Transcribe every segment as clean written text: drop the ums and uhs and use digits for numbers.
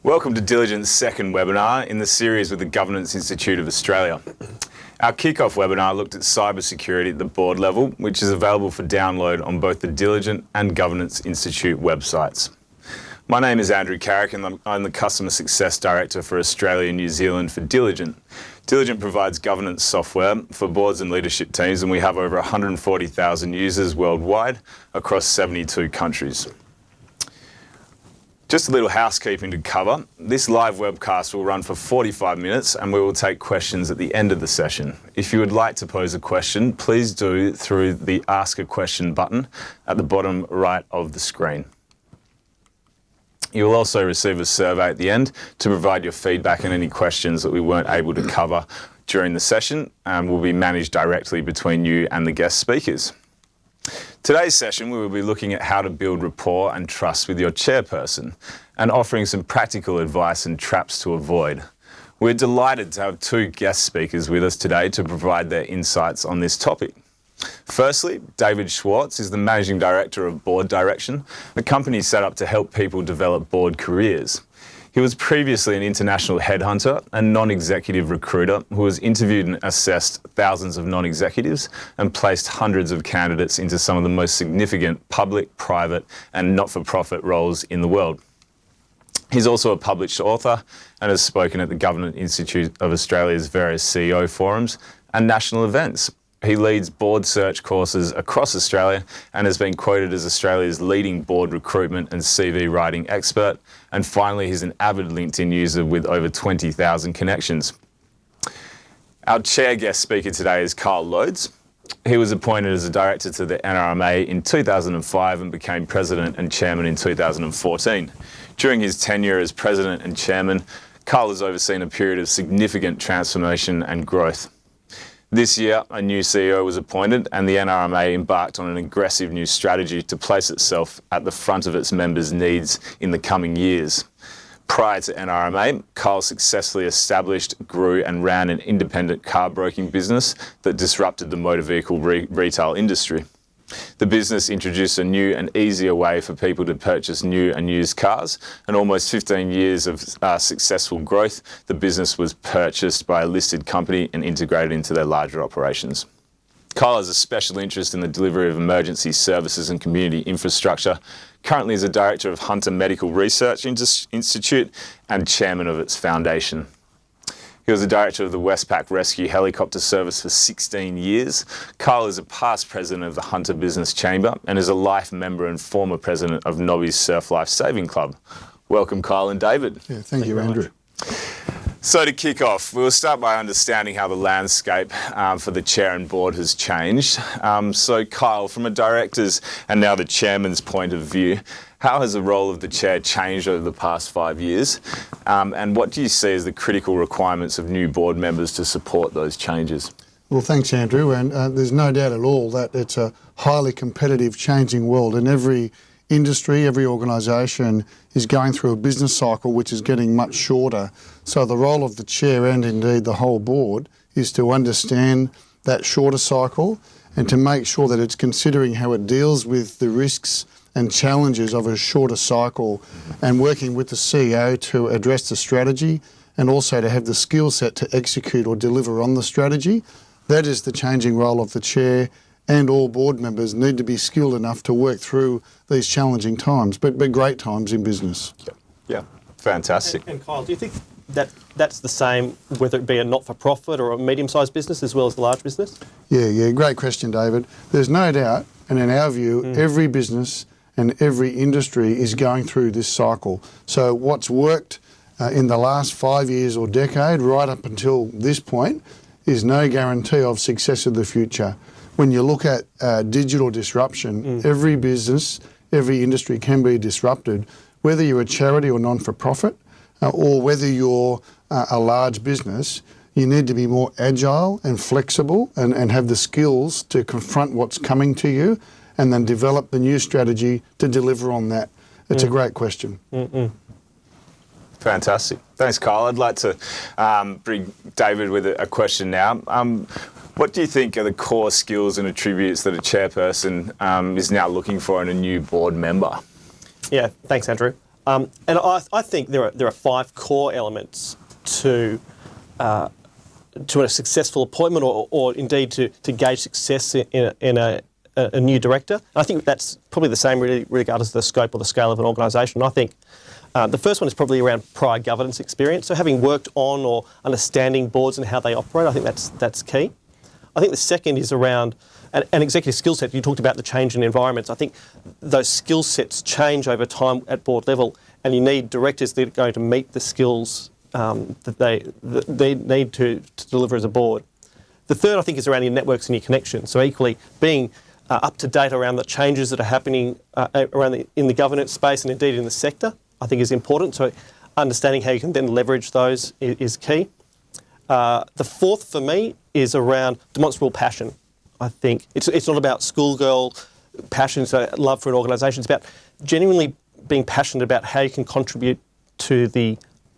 Welcome to Diligent's second webinar in the series with the Governance Institute of Australia. Our kick-off webinar looked at cybersecurity at the board level, which is available for download on both the Diligent and Governance Institute websites. My name is Andrew Carrick and I'm the Customer Success Director for Australia and New Zealand for Diligent. Diligent provides governance software for boards and leadership teams, and we have over 140,000 users worldwide across 72 countries. Just a little housekeeping to cover. This live webcast will run for 45 minutes and we will take questions at the end of the session. If you would like to pose a question, please do through the Ask a Question button at the bottom right of the screen. You will also receive a survey at the end to provide your feedback and any questions that we weren't able to cover during the session, and will be managed directly between you and the guest speakers. Today's session, we will be looking at how to build rapport and trust with your chairperson and offering some practical advice and traps to avoid. We're delighted to have two guest speakers with us today to provide their insights on this topic. Firstly, David Schwarz is the Managing Director of Board Direction, a company set up to help people develop board careers. He was previously an international headhunter and non-executive recruiter who has interviewed and assessed thousands of non-executives and placed hundreds of candidates into some of the most significant public, private and not-for-profit roles in the world. He's also a published author and has spoken at the Governance Institute of Australia's various CEO forums and national events. He leads board search courses across Australia and has been quoted as Australia's leading board recruitment and CV writing expert. And finally, he's an avid LinkedIn user with over 20,000 connections. Our chair guest speaker today is Kyle Loades. He was appointed as a director to the NRMA in 2005 and became president and chairman in 2014. During his tenure as president and chairman, Kyle has overseen a period of significant transformation and growth. This year, a new CEO was appointed and the NRMA embarked on an aggressive new strategy to place itself at the front of its members' needs in the coming years. Prior to NRMA, Kyle successfully established, grew and ran an independent car broking business that disrupted the motor vehicle retail industry. The business introduced a new and easier way for people to purchase new and used cars, and almost 15 years of successful growth, the business was purchased by a listed company and integrated into their larger operations. Kyle has a special interest in the delivery of emergency services and community infrastructure. Currently is a director of Hunter Medical Research Institute and chairman of its foundation. He was a director of the Westpac Rescue Helicopter Service for 16 years. Kyle is a past president of the Hunter Business Chamber and is a life member and former president of Nobby's Surf Life Saving Club. Welcome, Kyle and David. Yeah, thank you, Andrew. So to kick off, we'll start by understanding how the landscape for the chair and board has changed. So Kyle, from a director's and now the chairman's point of view, how has the role of the chair changed over the past 5 years? And what do you see as the critical requirements of new board members to support those changes? Well, thanks, Andrew. And there's no doubt at all that it's a highly competitive, changing world, and every industry, every organisation is going through a business cycle which is getting much shorter. So the role of the chair and indeed the whole board is to understand that shorter cycle and to make sure that it's considering how it deals with the risks and challenges of a shorter cycle, and working with the CEO to address the strategy and also to have the skill set to execute or deliver on the strategy. That is the changing role of the chair, and all board members need to be skilled enough to work through these challenging times, but great times in business. Yeah, fantastic. And Kyle, do you think that that's the same whether it be a not-for-profit or a medium-sized business as well as the large business? Yeah, great question, David. There's no doubt, and in our view, every business and every industry is going through this cycle. So what's worked in the last 5 years or decade, right up until this point, is no guarantee of success in the future. When you look at digital disruption, every business, every industry can be disrupted, whether you're a charity or non-for-profit, or whether you're a large business. You need to be more agile and flexible and have the skills to confront what's coming to you and then develop the new strategy to deliver on that. It's a great question. Fantastic. Thanks, Kyle. I'd like to bring David with a question now. What do you think are the core skills and attributes that a chairperson is now looking for in a new board member? Yeah, thanks, Andrew. And I think there are 5 core elements to a successful appointment, or indeed to gauge success in a new director. And I think that's probably the same really regardless of the scope or the scale of an organisation. I think the first one is probably around prior governance experience. So having worked on or understanding boards and how they operate, I think that's key. I think the second is around an executive skill set. You talked about the change in environments. I think those skill sets change over time at board level, and you need directors that are going to meet the skills that they need to deliver as a board. The third, I think, is around your networks and your connections. So equally, being up to date around the changes that are happening in the governance space and indeed in the sector, I think is important. So understanding how you can then leverage those is key. The fourth for me is around demonstrable passion. I think it's not about schoolgirl passion, so love for an organisation. It's about genuinely being passionate about how you can contribute to the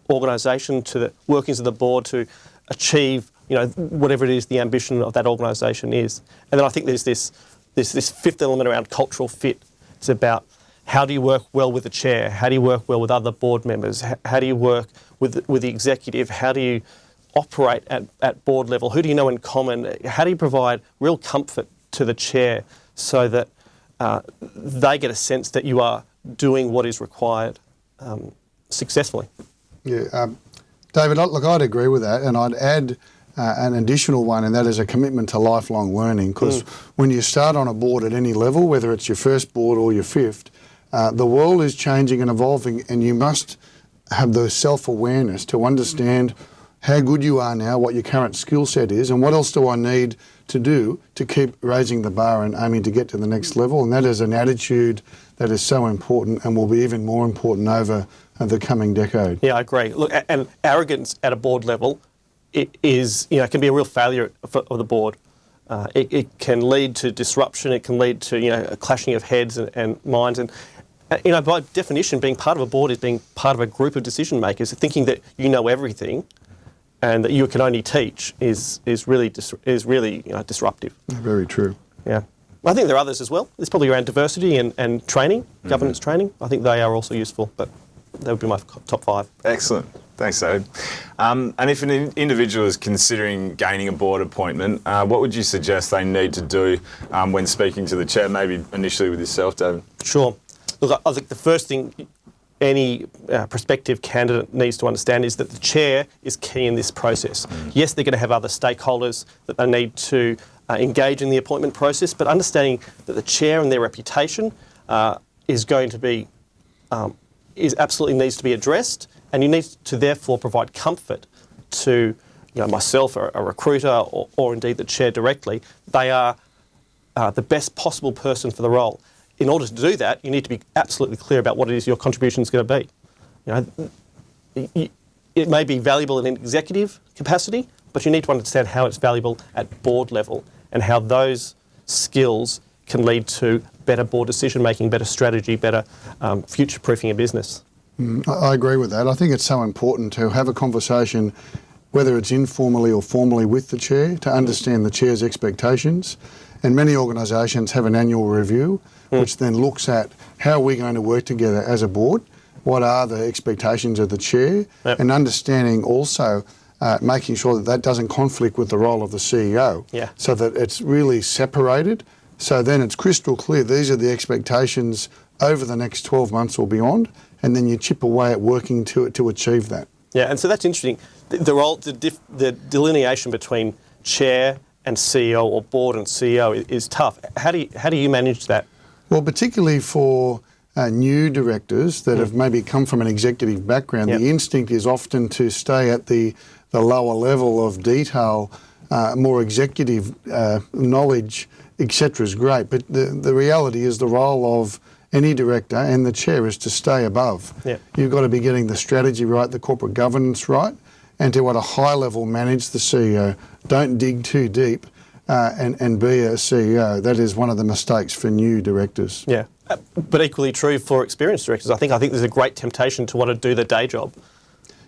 organisation, to the workings of the board, to achieve, whatever it is the ambition of that organisation is. And then I think there's this fifth element around cultural fit. It's about how do you work well with the chair? How do you work well with other board members? How do you work with the executive? How do you operate at board level? Who do you know in common? How do you provide real comfort to the chair so that they get a sense that you are doing what is required successfully? Yeah, David, look, I'd agree with that, and I'd add an additional one, and that is a commitment to lifelong learning, because when you start on a board at any level, whether it's your first board or your fifth, the world is changing and evolving, and you must have the self-awareness to understand how good you are now, what your current skill set is, and what else do I need to do to keep raising the bar and aiming to get to the next level. And that is an attitude that is so important and will be even more important over the coming decade. Yeah, I agree. Look, and arrogance at a board level it can be a real failure of the board. It can lead to disruption. It can lead to a clashing of heads and minds. And by definition, being part of a board is being part of a group of decision makers. Thinking that you know everything and that you can only teach is really disruptive. Very true. Yeah. I think there are others as well. There's probably around diversity and training, governance training. I think they are also useful, but that would be my top 5. Excellent. Thanks, David. And if an individual is considering gaining a board appointment, what would you suggest they need to do when speaking to the chair, maybe initially with yourself, David? Sure. Look, I think the first thing any prospective candidate needs to understand is that the chair is key in this process. Yes, they're going to have other stakeholders that they need to engage in the appointment process, but understanding that the chair and their reputation is going to be absolutely needs to be addressed, and you need to therefore provide comfort to myself, a recruiter, or indeed the chair directly. They are the best possible person for the role. In order to do that, you need to be absolutely clear about what it is your contribution is going to be. It may be valuable in an executive capacity, but you need to understand how it's valuable at board level and how those skills can lead to better board decision making, better strategy, better future-proofing a business. I agree with that. I think it's so important to have a conversation, whether it's informally or formally, with the chair to understand the chair's expectations. And many organisations have an annual review, which then looks at how we're going to work together as a board, what are the expectations of the chair, and understanding also making sure that doesn't conflict with the role of the CEO, so that it's really separated. So then it's crystal clear, these are the expectations over the next 12 months or beyond, and then you chip away at working to achieve that. Yeah, and so that's interesting. The delineation between chair and CEO, or board and CEO, is tough. How do you manage that? Well, particularly for new directors that have maybe come from an executive background, the instinct is often to stay at the lower level of detail, more executive knowledge, etc. is great. But the reality is the role of any director and the chair is to stay above. You've got to be getting the strategy right, the corporate governance right, and to at a high level manage the CEO. Don't dig too deep and be a CEO. That is one of the mistakes for new directors. Yeah, but equally true for experienced directors. I think there's a great temptation to want to do the day job.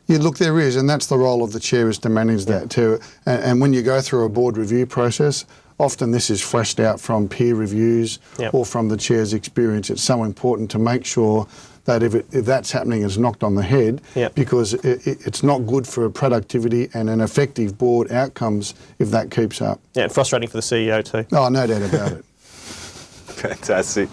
Yeah, look, there is, and that's the role of the chair, is to manage that too. And when you go through a board review process, often this is fleshed out from peer reviews or from the chair's experience. It's so important to make sure that if that's happening, it's knocked on the head, Yep. because it's not good for productivity and an effective board outcomes if that keeps up. Yeah, and frustrating for the CEO too. Oh, no doubt about it. Fantastic.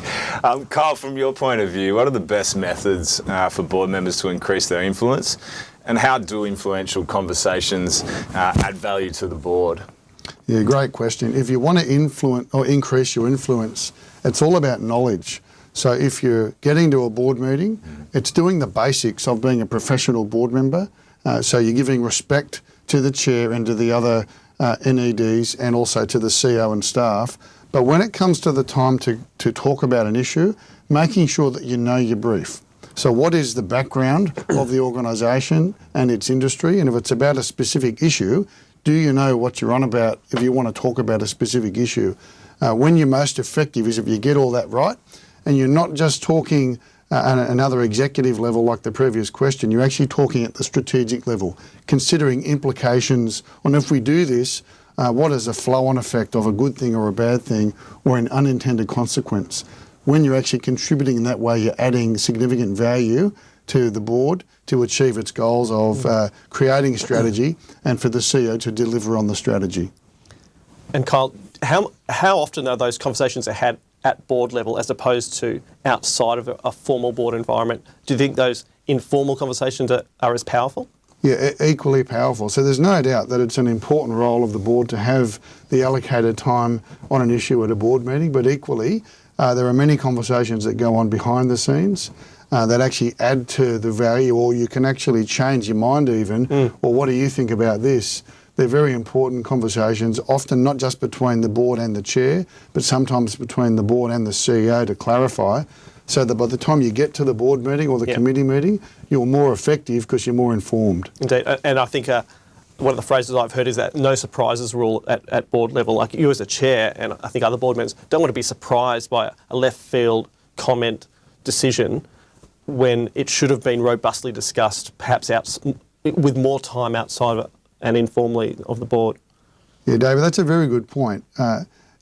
Kyle, from your point of view, what are the best methods for board members to increase their influence, and how do influential conversations add value to the board? Yeah, great question. If you want to influence or increase your influence, it's all about knowledge. So if you're getting to a board meeting, it's doing the basics of being a professional board member. So you're giving respect to the chair and to the other NEDs and also to the CEO and staff. But when it comes to the time to talk about an issue, making sure that you know your brief. So what is the background of the organisation and its industry? And if it's about a specific issue, do you know what you're on about if you want to talk about a specific issue? When you're most effective is if you get all that right, and you're not just talking at another executive level like the previous question, you're actually talking at the strategic level, considering implications on if we do this, what is the flow-on effect of a good thing or a bad thing or an unintended consequence. When you're actually contributing in that way, you're adding significant value to the board to achieve its goals of creating a strategy and for the CEO to deliver on the strategy. And Kyle, how often are those conversations had at board level as opposed to outside of a formal board environment? Do you think those informal conversations are as powerful? Yeah, equally powerful. So there's no doubt that it's an important role of the board to have the allocated time on an issue at a board meeting, but equally there are many conversations that go on behind the scenes that actually add to the value, or you can actually change your mind even, or what do you think about this? They're very important conversations, often not just between the board and the chair, but sometimes between the board and the CEO to clarify, so that by the time you get to the board meeting or the committee meeting, you're more effective because you're more informed. Indeed, and I think one of the phrases I've heard is that no surprises rule at board level. Like you as a chair, and I think other board members don't want to be surprised by a left field comment decision when it should have been robustly discussed, perhaps with more time outside of it and informally of the board. Yeah, David, that's a very good point.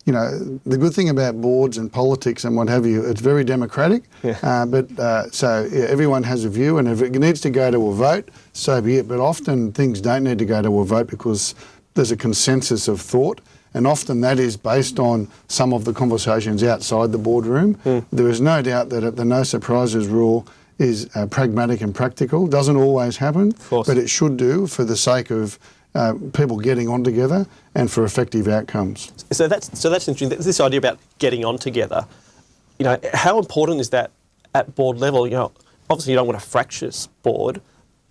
You know, the good thing about boards and politics and what have you, it's very democratic. So everyone has a view, and if it needs to go to a vote, so be it. But often things don't need to go to a vote because there's a consensus of thought, and often that is based on some of the conversations outside the boardroom. There is no doubt that the no surprises rule is pragmatic and practical. Doesn't always happen, but it should do for the sake of people getting on together and for effective outcomes. So that's interesting. This idea about getting on together, you know, how important is that at board level? You know, obviously you don't want a fractious board,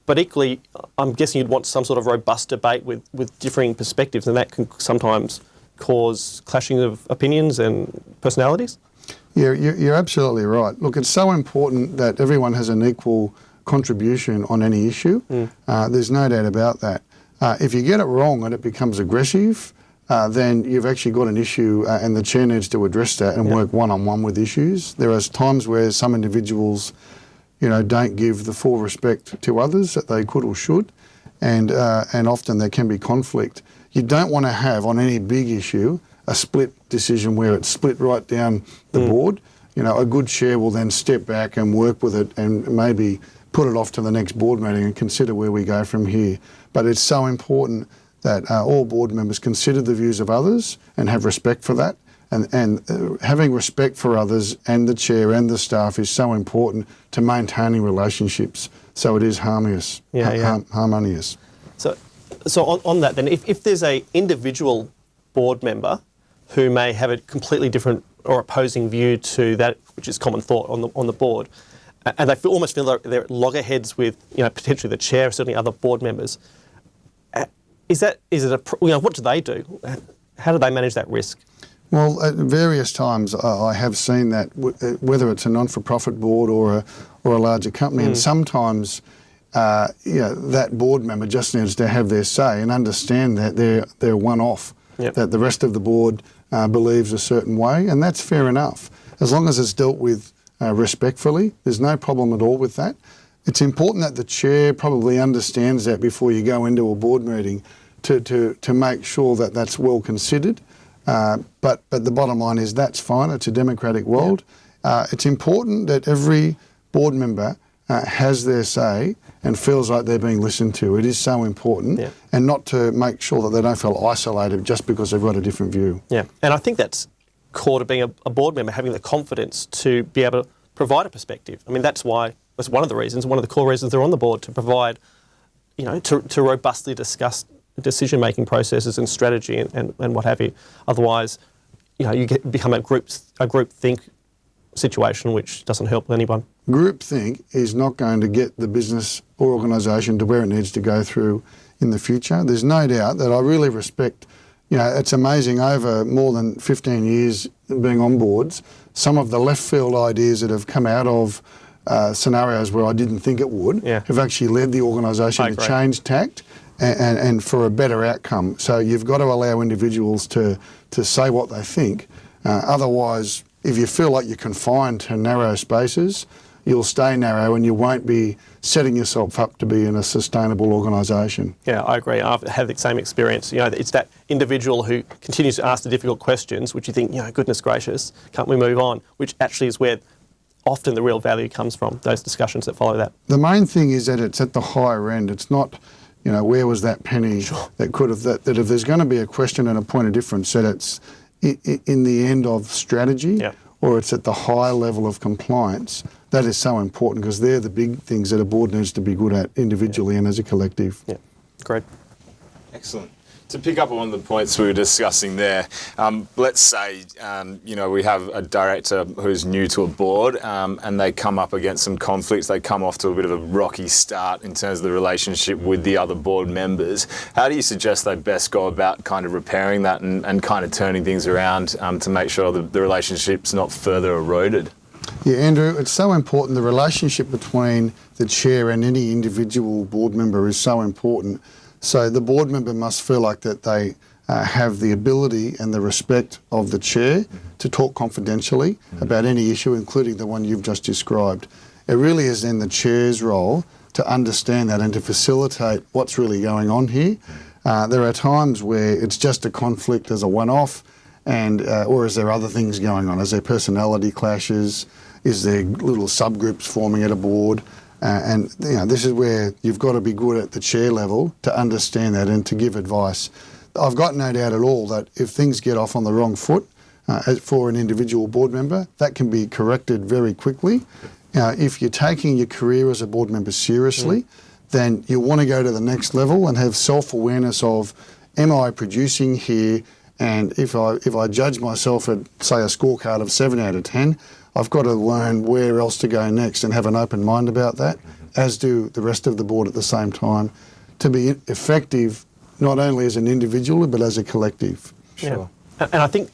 but equally, I'm guessing you'd want some sort of robust debate with differing perspectives, and that can sometimes cause clashing of opinions and personalities. Yeah, you're absolutely right. Look, it's so important that everyone has an equal contribution on any issue. There's no doubt about that. If you get it wrong and it becomes aggressive, then you've actually got an issue and the chair needs to address that and work one-on-one with issues. There are times where some individuals, you know, don't give the full respect to others that they could or should, and often there can be conflict. You don't want to have on any big issue a split decision where it's split right down the board. You know, a good chair will then step back and work with it and maybe put it off to the next board meeting and consider where we go from here. But it's so important that all board members consider the views of others and have respect for that. And having respect for others and the chair and the staff is so important to maintaining relationships so it is harmonious. Harmonious. So on that then, if there's a individual board member who may have a completely different or opposing view to that which is common thought on the board, and they almost feel like they're at loggerheads with, you know, potentially the chair, certainly other board members. What do they do? How do they manage that risk? Well, at various times I have seen that, whether it's a non-for-profit board or a larger company, and sometimes that board member just needs to have their say and understand that they're one-off, that the rest of the board believes a certain way, and that's fair enough. As long as it's dealt with respectfully, there's no problem at all with that. It's important that the chair probably understands that before you go into a board meeting to make sure that that's well considered. But the bottom line is that's fine. It's a democratic world. It's important that every board member has their say and feels like they're being listened to. It is so important, and not to make sure that they don't feel isolated just because they've got a different view. Yeah, and I think that's core to being a board member, having the confidence to be able to provide a perspective. I mean, that's one of the reasons, one of the core reasons they're on the board, to provide, to robustly discuss decision-making processes and strategy and what have you. Otherwise, you become a group think situation, which doesn't help anyone. Groupthink is not going to get the business or organisation to where it needs to go through in the future. There's no doubt that I really respect, it's amazing over more than 15 years being on boards, some of the left field ideas that have come out of scenarios where I didn't think it would have actually led the organisation to change tact and for a better outcome. So you've got to allow individuals to say what they think. Otherwise, if you feel like you're confined to narrow spaces, you'll stay narrow and you won't be setting yourself up to be in a sustainable organisation. Yeah, I agree. I've had the same experience. It's that individual who continues to ask the difficult questions, which you think, goodness gracious, can't we move on? Which actually is where often the real value comes from, those discussions that follow that. The main thing is that it's at the higher end. It's not, where was that penny that could have, that if there's going to be a question and a point of difference, that it's in the end of strategy or it's at the high level of compliance. That is so important because they're the big things that a board needs to be good at individually and as a collective. Yeah, great. Excellent. To pick up on the points we were discussing there, let's say, we have a director who's new to a board and they come up against some conflicts. They come off to a bit of a rocky start in terms of the relationship with the other board members. How do you suggest they best go about kind of repairing that and kind of turning things around to make sure the relationship's not further eroded? Yeah, Andrew, it's so important. The relationship between the chair and any individual board member is so important. So the board member must feel like that they have the ability and the respect of the chair to talk confidentially about any issue, including the one you've just described. It really is then the chair's role to understand that and to facilitate what's really going on here. There are times where it's just a conflict as a one-off, or is there other things going on? Is there personality clashes? Is there little subgroups forming at a board? This is where you've got to be good at the chair level to understand that and to give advice. I've got no doubt at all that if things get off on the wrong foot for an individual board member, that can be corrected very quickly. If you're taking your career as a board member seriously, then you want to go to the next level and have self-awareness of, am I producing here? And if I judge myself at, say, a scorecard of 7 out of 10, I've got to learn where else to go next and have an open mind about that, as do the rest of the board at the same time, to be effective not only as an individual but as a collective. Sure. Yeah. And I think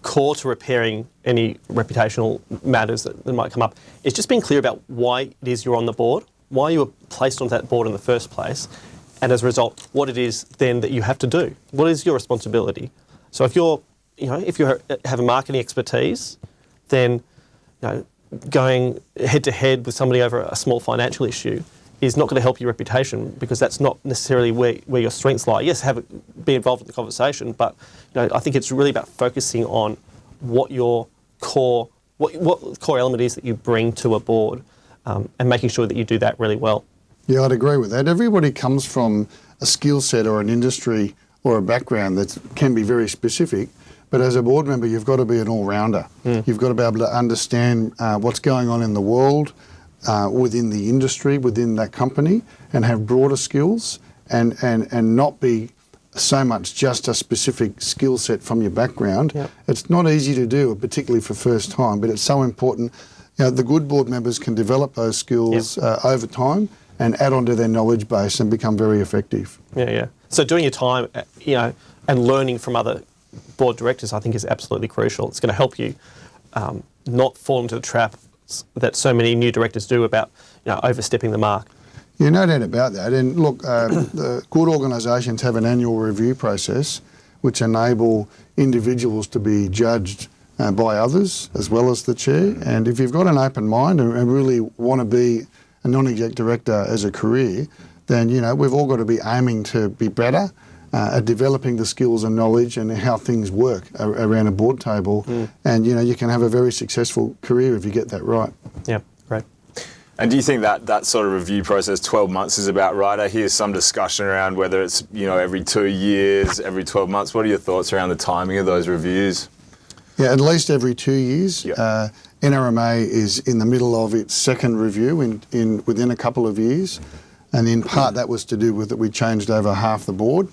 core to repairing any reputational matters that might come up is just being clear about why it is you're on the board, why you were placed onto that board in the first place, and as a result, what it is then that you have to do. What is your responsibility? So if if you have a marketing expertise, then going head to head with somebody over a small financial issue is not going to help your reputation, because that's not necessarily where your strengths lie. Yes, be involved in the conversation, but I think it's really about focusing on what your core element is that you bring to a board, and making sure that you do that really well. Yeah, I'd agree with that. Everybody comes from a skill set or an industry or a background that can be very specific. But as a board member, you've got to be an all-rounder. You've got to be able to understand what's going on in the world, within the industry, within that company, and have broader skills and not be so much just a specific skill set from your background. Yep. It's not easy to do, particularly for first time, but it's so important. The good board members can develop those skills over time and add on to their knowledge base and become very effective. Yeah. So doing your time, and learning from other board directors, I think, is absolutely crucial. It's going to help you not fall into the trap that so many new directors do about overstepping the mark. Yeah, no doubt about that. And look, the good organisations have an annual review process which enable individuals to be judged by others as well as the chair. And if you've got an open mind and really want to be a non-exec director as a career, then we've all got to be aiming to be better at developing the skills and knowledge and how things work around a board table. And you can have a very successful career if you get that right. Yeah, great. And do you think that sort of review process, 12 months, is about right? I hear some discussion around whether it's every 2 years, every 12 months. What are your thoughts around the timing of those reviews? Yeah, at least every 2 years. Yep. NRMA is in the middle of its second review within a couple of years, and in part that was to do with that we changed over half the board,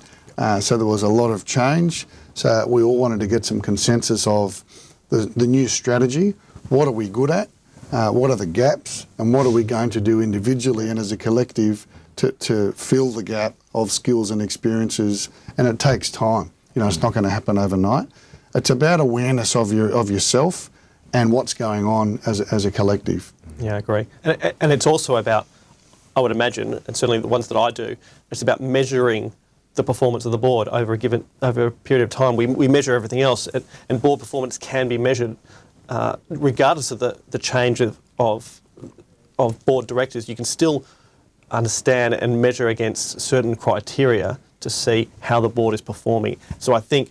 so there was a lot of change. So we all wanted to get some consensus of the new strategy. What are we good at? What are the gaps? And what are we going to do individually and as a collective to fill the gap of skills and experiences? And it takes time. It's not going to happen overnight. It's about awareness of yourself and what's going on as a collective. Yeah, I agree. And it's also about, I would imagine, and certainly the ones that I do, it's about measuring the performance of the board over a period of time. We measure everything else, and board performance can be measured regardless of the change of board directors. You can still understand and measure against certain criteria to see how the board is performing. So I think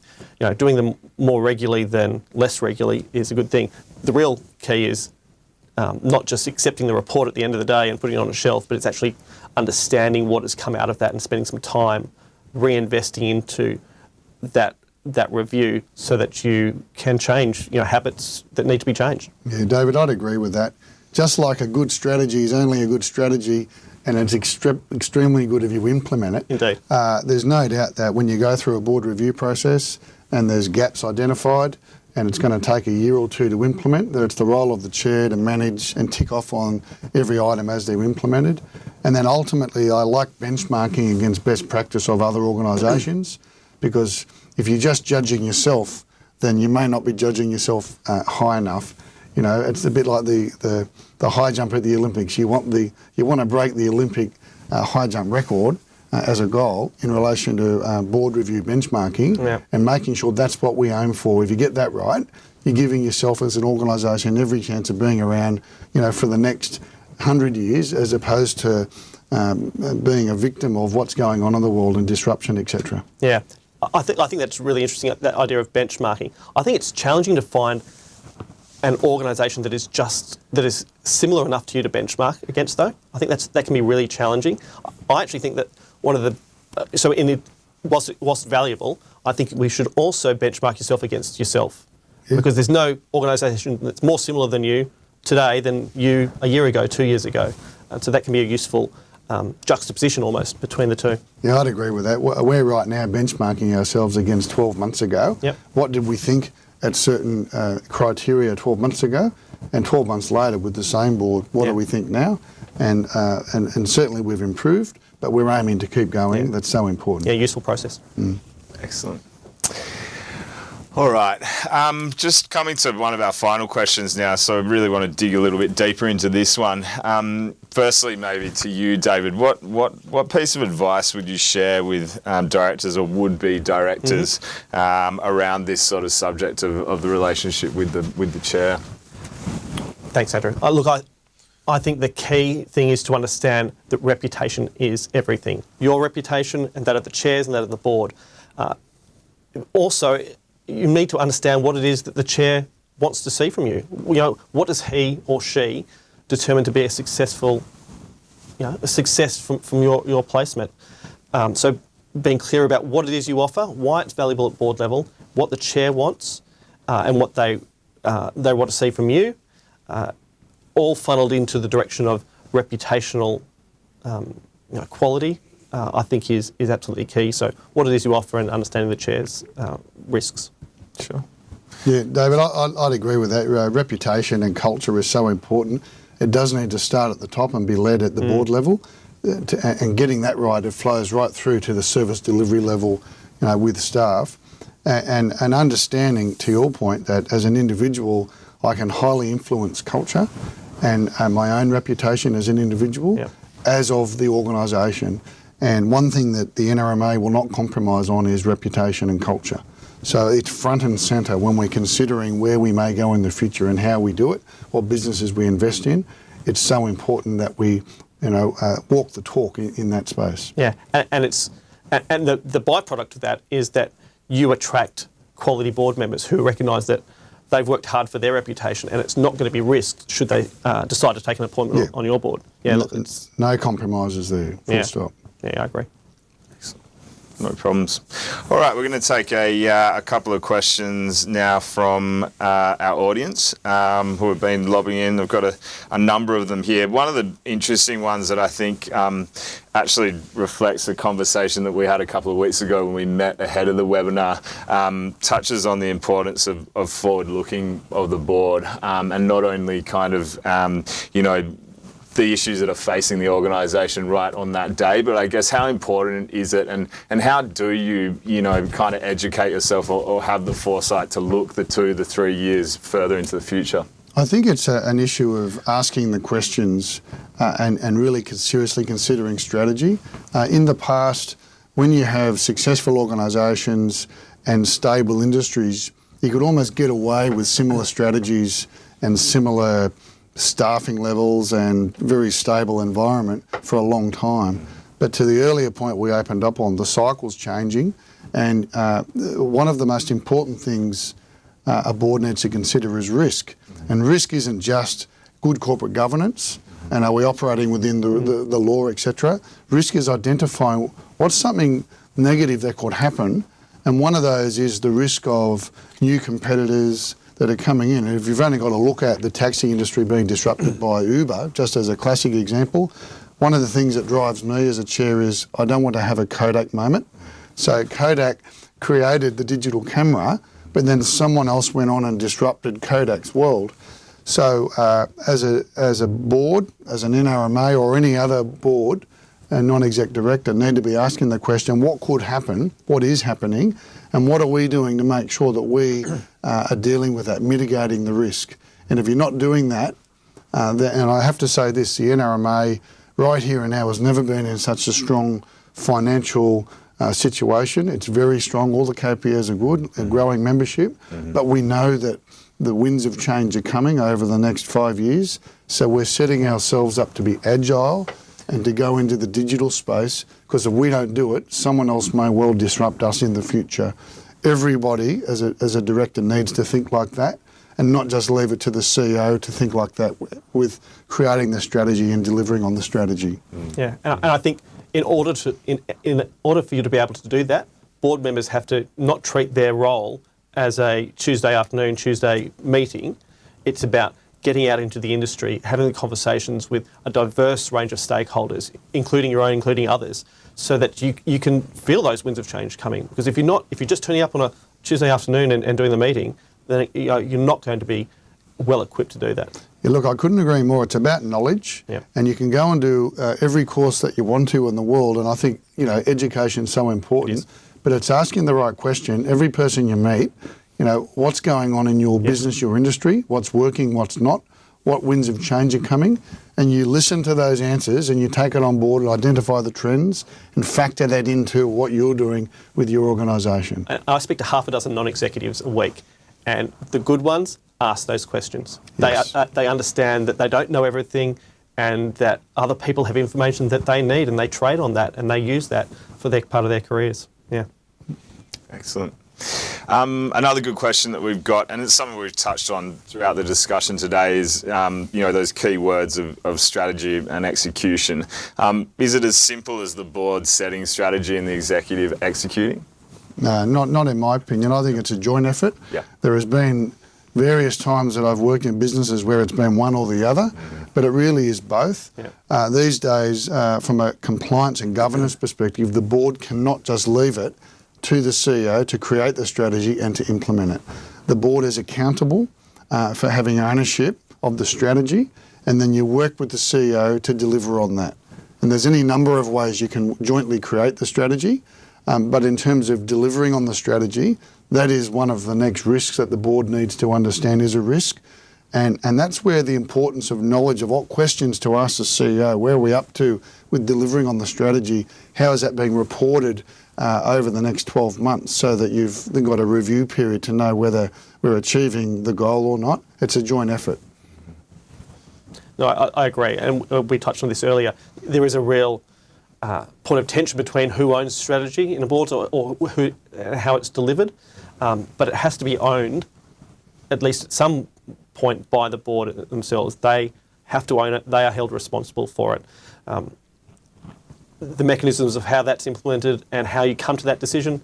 doing them more regularly than less regularly is a good thing. The real key is not just accepting the report at the end of the day and putting it on a shelf, but it's actually understanding what has come out of that and spending some time reinvesting into that review so that you can change habits that need to be changed. Yeah, David, I'd agree with that. Just like a good strategy is only a good strategy, and it's extremely good if you implement it. Indeed. There's no doubt that when you go through a board review process and there's gaps identified and it's going to take a year or two to implement, that it's the role of the chair to manage and tick off on every item as they're implemented. And then ultimately I like benchmarking against best practice of other organisations, because if you're just judging yourself, then you may not be judging yourself high enough. It's a bit like the high jump at the Olympics. You want to break the Olympic high jump record as a goal in relation to board review benchmarking, and making sure that's what we aim for. If you get that right, you're giving yourself as an organisation every chance of being around, for the next 100 years, as opposed to being a victim of what's going on in the world and disruption, etc. Yeah, I think that's really interesting, that idea of benchmarking. I think it's challenging to find an organisation that is similar enough to you to benchmark against, though. I think that can be really challenging. I actually think that whilst valuable, I think we should also benchmark yourself against yourself, because there's no organisation that's more similar than you today than you a year ago, 2 years ago, and so that can be a useful juxtaposition almost between the two. Yeah, I'd agree with that. We're right now benchmarking ourselves against 12 months ago. Yep. What did we think at certain criteria 12 months ago, and 12 months later with the same board, what do we think now? And certainly we've improved, but we're aiming to keep going. That's so important. Yeah, useful process. Excellent. All right, just coming to one of our final questions now, so I really want to dig a little bit deeper into this one. Firstly, maybe to you, David, what piece of advice would you share with directors or would-be directors around this sort of subject of the relationship with the chair? Thanks, Andrew. Look, I think the key thing is to understand that reputation is everything. Your reputation and that of the chairs and that of the board. Also, you need to understand what it is that the chair wants to see from you. What does he or she determine to be a success from your placement? So being clear about what it is you offer, why it's valuable at board level, what the chair wants, and what they want to see from you, all funneled into the direction of reputational quality. I think is absolutely key. So what it is you offer and understanding the chair's risks. Sure. Yeah, David, I'd agree with that. Reputation and culture is so important. It does need to start at the top and be led at the board level. And getting that right, it flows right through to the service delivery level, with staff. And understanding, to your point, that as an individual, I can highly influence culture and my own reputation as an individual, as of the organisation. And one thing that the NRMA will not compromise on is reputation and culture. So it's front and centre when we're considering where we may go in the future and how we do it, what businesses we invest in. It's so important that we, walk the talk in that space. Yeah, and the byproduct of that is that you attract quality board members who recognise that they've worked hard for their reputation, and it's not going to be risked should they decide to take an appointment on your board. Yeah, look, it's no compromises there. Full stop. Yeah, I agree. No problems. All right, we're going to take a couple of questions now from our audience who have been lobbing in. I've got a number of them here. One of the interesting ones that I think actually reflects the conversation that we had a couple of weeks ago when we met ahead of the webinar, touches on the importance of forward-looking of the board and not only kind of, the issues that are facing the organisation right on that day, but I guess how important is it and how do you, kind of educate yourself or have the foresight to look the 2 to 3 years further into the future? I think it's an issue of asking the questions and really seriously considering strategy. In the past, when you have successful organisations and stable industries, you could almost get away with similar strategies and similar staffing levels and very stable environment for a long time. But to the earlier point we opened up on, the cycle's changing, and one of the most important things a board needs to consider is risk. And risk isn't just good corporate governance and are we operating within the law, etc. Risk is identifying what's something negative that could happen, and one of those is the risk of new competitors that are coming in. And if you've only got to look at the taxi industry being disrupted by Uber, just as a classic example, one of the things that drives me as a chair is I don't want to have a Kodak moment. So Kodak created the digital camera, but then someone else went on and disrupted Kodak's world. So as a board, as an NRMA or any other board, a non-exec director need to be asking the question, what could happen, what is happening, and what are we doing to make sure that we are dealing with that, mitigating the risk. And if you're not doing that, and I have to say this, the NRMA right here and now has never been in such a strong financial situation. It's very strong, all the KPIs are good, a growing membership, but we know that the winds of change are coming over the next 5 years, so we're setting ourselves up to be agile and to go into the digital space, because if we don't do it, someone else may well disrupt us in the future. Everybody, as a director, needs to think like that and not just leave it to the CEO to think like that with creating the strategy and delivering on the strategy. Yeah, and I think in order for you to be able to do that, board members have to not treat their role as a Tuesday afternoon, Tuesday meeting. It's about getting out into the industry, having the conversations with a diverse range of stakeholders, including your own, including others, so that you can feel those winds of change coming. Because if you're just turning up on a Tuesday afternoon and doing the meeting, then you're not going to be well equipped to do that. Yeah, look, I couldn't agree more. It's about knowledge, and you can go and do every course that you want to in the world, and I think education is so important. But it's asking the right question. Every person you meet, what's going on in your business, your industry, what's working, what's not, what winds of change are coming, and you listen to those answers and you take it on board and identify the trends and factor that into what you're doing with your organisation. I speak to half a dozen non-executives a week, and the good ones ask those questions. Yes. They understand that they don't know everything and that other people have information that they need, and they trade on that and they use that for their part of their careers. Yeah. Excellent. Another good question that we've got, and it's something we've touched on throughout the discussion today, is those key words of strategy and execution. Is it as simple as the board setting strategy and the executive executing? No, not in my opinion. I think it's a joint effort. Yeah. There has been various times that I've worked in businesses where it's been one or the other, but it really is both. Yeah. These days, from a compliance and governance perspective, the board cannot just leave it to the CEO to create the strategy and to implement it. The board is accountable for having ownership of the strategy, and then you work with the CEO to deliver on that. And there's any number of ways you can jointly create the strategy, but in terms of delivering on the strategy, that is one of the next risks that the board needs to understand is a risk. And that's where the importance of knowledge of what questions to ask the CEO, where are we up to with delivering on the strategy, how is that being reported over the next 12 months, so that you've then got a review period to know whether we're achieving the goal or not. It's a joint effort. No, I agree, and we touched on this earlier. There is a real point of tension between who owns strategy in a board or how it's delivered, but it has to be owned at least at some point by the board themselves. They have to own it. They are held responsible for it. The mechanisms of how that's implemented and how you come to that decision,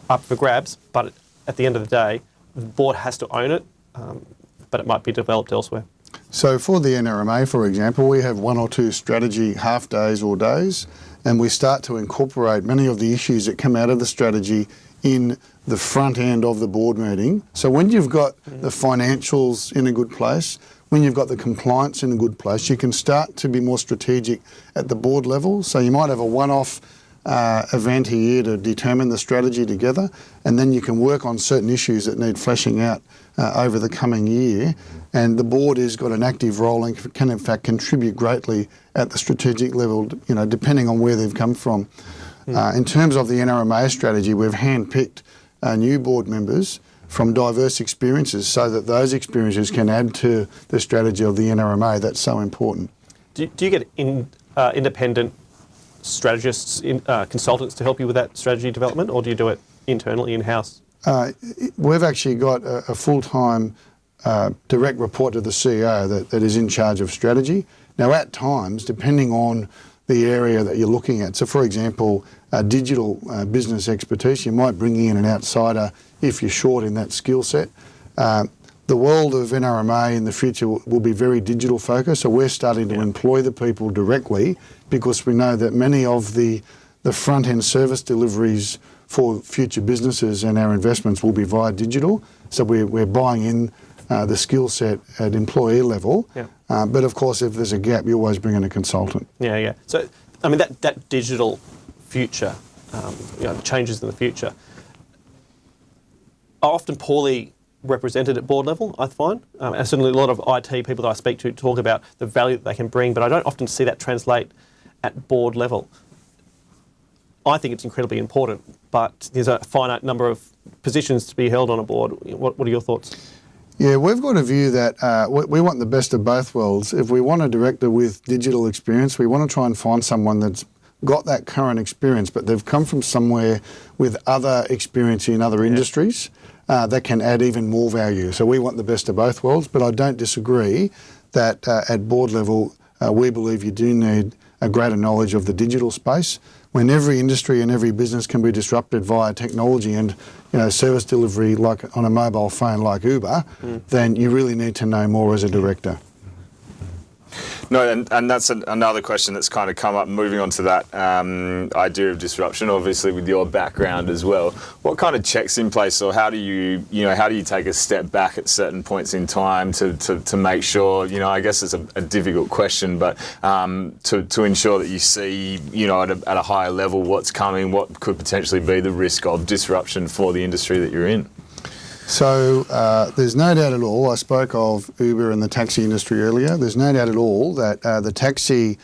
up for grabs. But at the end of the day, the board has to own it, but it might be developed elsewhere. So for the NRMA, for example, we have 1 or 2 strategy half days or days, and we start to incorporate many of the issues that come out of the strategy in the front end of the board meeting. So when you've got the financials in a good place, when you've got the compliance in a good place, you can start to be more strategic at the board level. So you might have a one-off event a year to determine the strategy together, and then you can work on certain issues that need fleshing out over the coming year. And the board has got an active role and can in fact contribute greatly at the strategic level, you know, depending on where they've come from. In terms of the NRMA strategy, we've handpicked new board members from diverse experiences so that those experiences can add to the strategy of the NRMA. That's so important. Do you get independent strategists, consultants to help you with that strategy development, or do you do it internally, in-house? We've actually got a full-time direct report to the CEO that is in charge of strategy. Now, at times, depending on the area that you're looking at, so for example, digital business expertise, you might bring in an outsider if you're short in that skill set. The world of NRMA in the future will be very digital focused, so we're starting to employ the people directly because we know that many of the front-end service deliveries for future businesses and our investments will be via digital. So we're buying in the skill set at employee level. Yeah. But of course, if there's a gap, you always bring in a consultant. Yeah. So, I mean, that digital future, changes in the future, are often poorly represented at board level, I find. And certainly a lot of IT people that I speak to talk about the value that they can bring, but I don't often see that translate at board level. I think it's incredibly important, but there's a finite number of positions to be held on a board. What are your thoughts? Yeah, we've got a view that we want the best of both worlds. If we want a director with digital experience, we want to try and find someone that's got that current experience, but they've come from somewhere with other experience in other industries that can add even more value. So we want the best of both worlds, but I don't disagree that at board level, we believe you do need a greater knowledge of the digital space. When every industry and every business can be disrupted via technology and service delivery like on a mobile phone like Uber, then you really need to know more as a director. No, and that's another question that's kind of come up. Moving on to that idea of disruption, obviously with your background as well. What kind of checks in place, or how do you take a step back at certain points in time to make sure? I guess it's a difficult question, but to ensure that you see, at a higher level what's coming, what could potentially be the risk of disruption for the industry that you're in. So there's no doubt at all, I spoke of Uber and the taxi industry earlier, there's no doubt at all that the taxi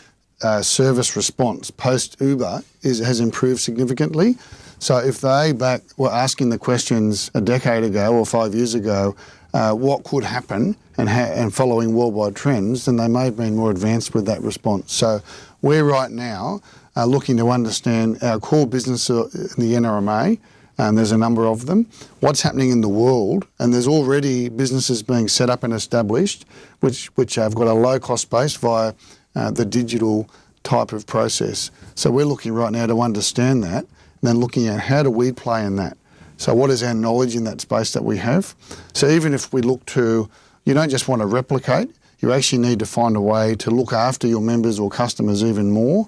service response post-Uber has improved significantly. So if they were asking the questions a decade ago or 5 years ago, what could happen and following worldwide trends, then they may have been more advanced with that response. So we're right now looking to understand our core business in the NRMA, and there's a number of them, what's happening in the world, and there's already businesses being set up and established which have got a low cost base via the digital type of process. So we're looking right now to understand that, and then looking at how do we play in that. So what is our knowledge in that space that we have? So even if we look to, you don't just want to replicate, you actually need to find a way to look after your members or customers even more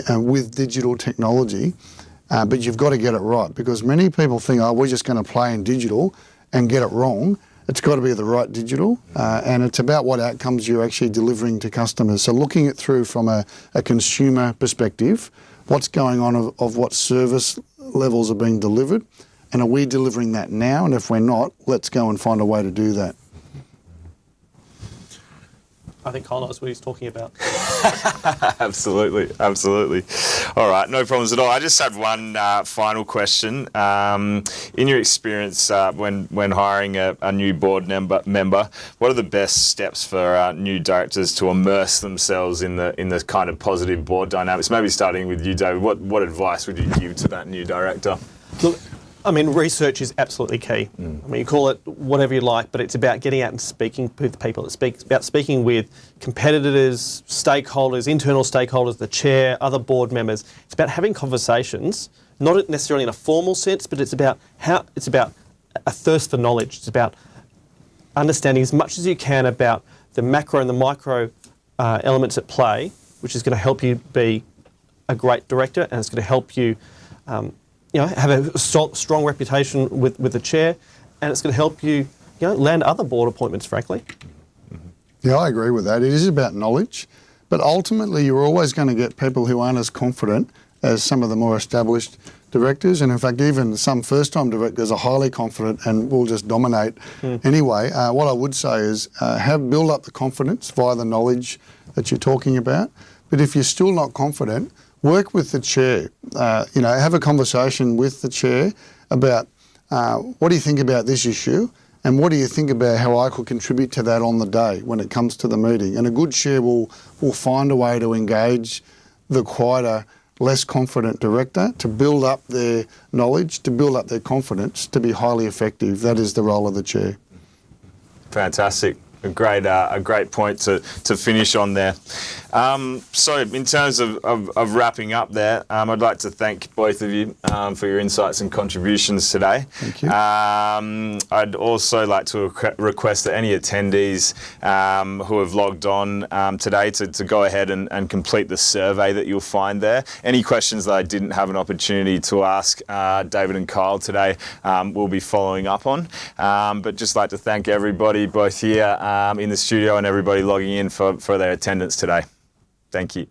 with digital technology. But you've got to get it right, because many people think, we're just going to play in digital and get it wrong. It's got to be the right digital, and it's about what outcomes you're actually delivering to customers. So looking it through from a consumer perspective, what's going on of what service levels are being delivered, and are we delivering that now? And if we're not, let's go and find a way to do that. I think Kyle knows what he's talking about. Absolutely. All right, no problems at all. I just have one final question. In your experience when hiring a new board member, what are the best steps for new directors to immerse themselves in the kind of positive board dynamics? Maybe starting with you, David, what advice would you give to that new director? Look, I mean, research is absolutely key. I mean, you call it whatever you like, but it's about getting out and speaking with people. It's about speaking with competitors, stakeholders, internal stakeholders, the chair, other board members. It's about having conversations, not necessarily in a formal sense, but it's about a thirst for knowledge. It's about understanding as much as you can about the macro and the micro elements at play, which is going to help you be a great director, and it's going to help you have a strong reputation with the chair, and it's going to help you, land other board appointments, frankly. Yeah, I agree with that. It is about knowledge, but ultimately you're always going to get people who aren't as confident as some of the more established directors, and in fact even some first-time directors are highly confident and will just dominate anyway. What I would say is build up the confidence via the knowledge that you're talking about, but if you're still not confident, work with the chair. Have a conversation with the chair about what do you think about this issue, and what do you think about how I could contribute to that on the day when it comes to the meeting. And a good chair will find a way to engage the quieter, less confident director to build up their knowledge, to build up their confidence, to be highly effective. That is the role of the chair. Fantastic. A great point to finish on there. So in terms of wrapping up there, I'd like to thank both of you for your insights and contributions today. Thank you. I'd also like to request that any attendees who have logged on today to go ahead and complete the survey that you'll find there. Any questions that I didn't have an opportunity to ask David and Kyle today, we'll be following up on. But just like to thank everybody, both here in the studio and everybody logging in for their attendance today. Thank you.